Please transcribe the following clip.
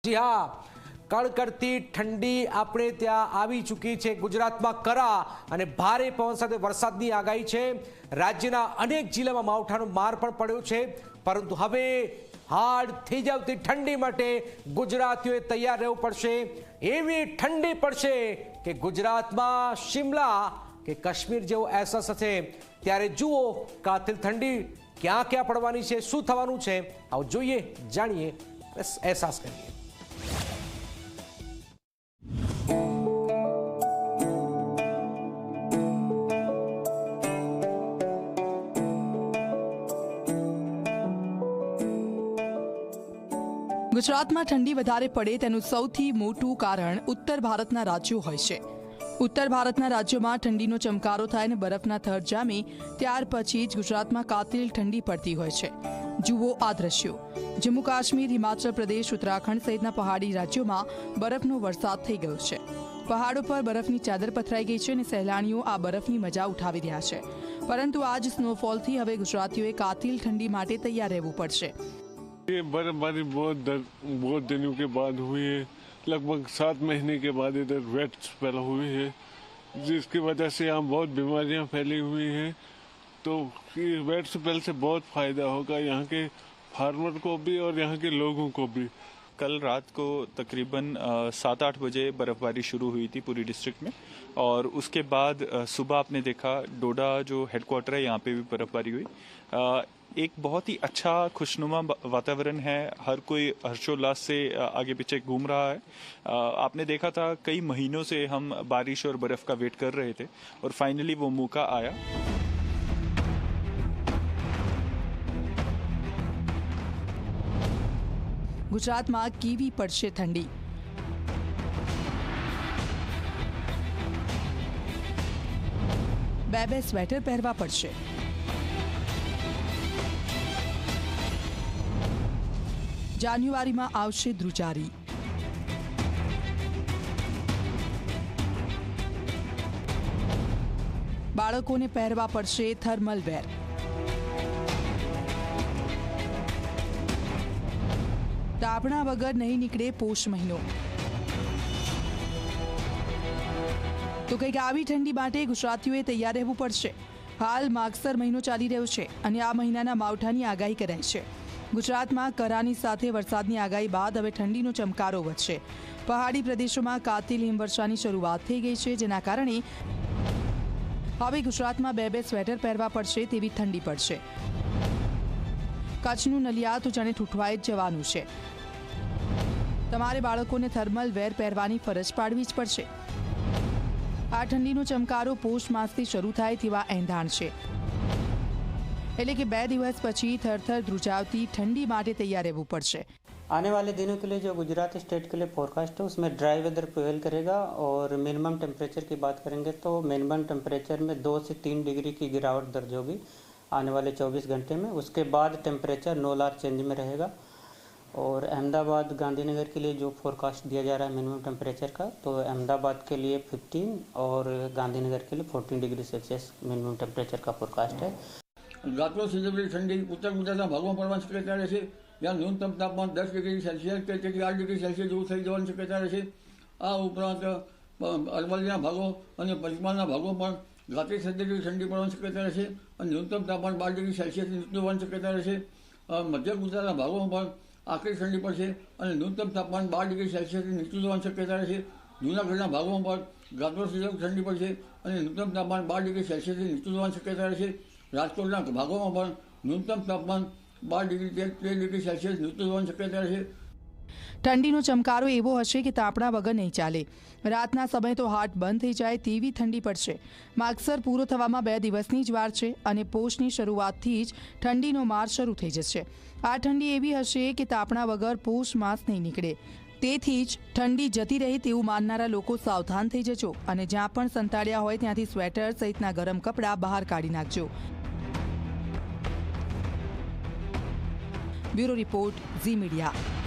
जी हाँ, કડકડતી ઠંડી આપણે ત્યાં આવી ચૂકી છે। ગુજરાતમાં કરા અને ભારે પવન સાથે વરસાદની આગાહી છે। રાજ્યના અનેક જિલ્લામાં માવઠાનો માર પણ પડ્યો છે, પરંતુ હવે હાડ થઈ જતી ઠંડી માટે ગુજરાતીઓએ તૈયાર રહેવું પડશે। એવી ઠંડી પડશે કે ગુજરાતમાં શિમલા કે કાશ્મીર જેવો અહેસાસ થશે। ત્યારે જુઓ કાતિલ ઠંડી ક્યાં ક્યાં પડવાની છે, શું થવાનું છે, આવો જોઈએ, જાણીએ, અહેસાસ કરીએ। ગુજરાતમાં ઠંડી વધારે પડે તેનું સૌથી મોટું કારણ ઉત્તર ભારતના રાજ્યો હોય છે। ઉત્તર ભારતના રાજ્યોમાં ઠંડીનો ચમકારો થાય અને બરફના થર જામે ત્યાર પછી જ ગુજરાતમાં કાતિલ ઠંડી પડતી હોય છે। જુઓ આ દ્રશ્યો। જમ્મુ કાશ્મીર, હિમાચલ પ્રદેશ, ઉત્તરાખંડ સહિતના પહાડી રાજ્યોમાં બરફનો વરસાદ થઈ ગયો છે। પહાડો પર બરફની ચાદર પથરાઈ ગઈ છે અને સહેલાણીઓ આ બરફની મજા ઉઠાવી રહ્યા છે। પરંતુ આજ સ્નોફોલથી હવે ગુજરાતીઓએ કાતિલ ઠંડી માટે તૈયાર રહેવું પડશે। ये बर्फबारी बहुत दिनों के बाद हुई है। लगभग 7 महीने के बाद इधर वेट स्पेल हुई है, जिसकी वजह से यहाँ बहुत बीमारियाँ फैली हुई हैं। तो ये वेट स्पेल से बहुत फ़ायदा होगा यहाँ के फार्मर को भी और यहाँ के लोगों को भी। कल रात को तकरीबन 7-8 बजे बर्फ़बारी शुरू हुई थी पूरी डिस्ट्रिक्ट में, और उसके बाद सुबह आपने देखा डोडा जो हेडक्वार्टर है यहाँ पे भी बर्फ़बारी हुई। एक बहुत ही अच्छा खुशनुमा वातावरण है, हर कोई हर्षोल्लास से आगे पीछे घूम रहा है। आपने देखा था कई महीनों से हम बारिश और बर्फ़ का वेट कर रहे थे और फाइनली वो मौका आया। ગુજરાતમાં કેવી પડશે ઠંડી? બે સ્વેટર પહેરવા પડશે। જાન્યુઆરીમાં આવશે ધ્રુજારી। બાળકોને પહેરવા પડશે થર્મલ વેર। તાપણા વગર નહીં નીકળે પોષ મહિનો। તો કંઈક આવી ઠંડી માટે ગુજરાતીઓએ તૈયાર રહેવું પડશે। હાલ માગસર મહિનો ચાલી રહ્યો છે અને આ મહિનાના માવઠાની આગાહી કરાઈ છે। ગુજરાતમાં કરાની સાથે વરસાદની આગાહી બાદ હવે ઠંડીનો ચમકારો વધશે। પહાડી પ્રદેશોમાં કાતિલ હિમવર્ષાની શરૂઆત થઈ ગઈ છે, જેના કારણે હવે ગુજરાતમાં બે સ્વેટર પહેરવા પડશે તેવી ઠંડી પડશે। કચ્છનું નલિયા તો જાણે ઠૂઠવાઈ જ જવાનું છે। તમારે બાળકોને થર્મલ વેર પહેરવાની ફરજ પાડવી જ પડશે। આ ઠંડીનો ચમકારો પોષ માસથી શરૂ થાય તેવા એંધાણ છે, એટલે કે 2 દિવસ પછી થરથર ધ્રુજાવતી ठंडी માટે તૈયાર રહેવું પડશે। आने वाले दिनों के लिए जो गुजरात स्टेट के लिए फोरकास्ट है उसमें ड्राई वेदर प्रिवेल करेगा। और मिनिमम टेम्परेचर की बात करेंगे तो मिनिमम टेम्परेचर में 2 से 3 डिग्री की गिरावट दर्ज होगी आने वाले 24 घंटे में। उसके बाद टेम्परेचर नो लार चेंज में रहेगा। और अहमदाबाद, गांधीनगर के लिए जो फोरकास्ट दिया जा रहा है मिनिमम टेम्परेचर का, तो अहमदाबाद के लिए 15 और गांधीनगर के लिए 14 डिग्री सेल्सियस मिनिमम टेम्परेचर का फोरकास्ट है। रातों सिजबरी ठंडी उत्तर गुजरातના ભાગોમાં પડવાની શક્યતા રહેશે। જ્યાં ન્યૂનતમ તાપમાન 10 ડિગ્રી સેલ્સિયસ કે 8 ડિગ્રી સેલ્સિયસ જેવું થઈ જવાની શક્યતા રહેશે। આ ઉપરાંત અરવલ્લીના ભાગો અને પંચમહાલના ભાગો પણ રાત્રે 7 ડિગ્રી ઠંડી પડવાની શક્યતા રહેશે અને ન્યૂનતમ તાપમાન 12 ડિગ્રી સેલ્સિયસથી નીચું જવાની શક્યતા રહેશે। મધ્ય ગુજરાતના ભાગોમાં પણ આકરી ઠંડી પડશે અને ન્યૂનતમ તાપમાન 12 ડિગ્રી સેલ્સિયસથી નીચું જવાની શક્યતા રહેશે। જૂનાગઢના ભાગોમાં પણ રાત્રે સિજબ ઠંડી પડશે અને ન્યૂનતમ તાપમાન 12 ડિગ્રી સેલ્સિયસથી નીચું જવાની શક્યતા રહેશે। રાજકોટના ભાગોમાં પણ ન્યૂનતમ તાપમાન 12 ડિગ્રી 13 ડિગ્રી સેલ્સિયસ નીચું જવાની શક્યતા રહેશે। ઠંડીનો ચમકારો એવો હશે કે તાપણા વગર નહીં ચાલે। રાતના સમયે તો હાટ બંધ થઈ જાય તેવી ઠંડી પડશે। માગસર પૂરો થવામાં 2 દિવસની જ વાર છે અને પોષની શરૂઆતથી જ ઠંડીનો માર શરૂ થઈ જશે। આ ઠંડી એવી હશે કે તાપણા વગર પોષ માસ નહીં નીકળે। તેથી જ ઠંડી જતી રહે તેવું માનનારા લોકો સાવધાન થઈ જજો અને જ્યાં પણ સંતાડ્યા હોય ત્યાંથી સ્વેટર સહિતના ગરમ કપડાં બહાર કાઢી નાખજો। Bureau report, Zee media.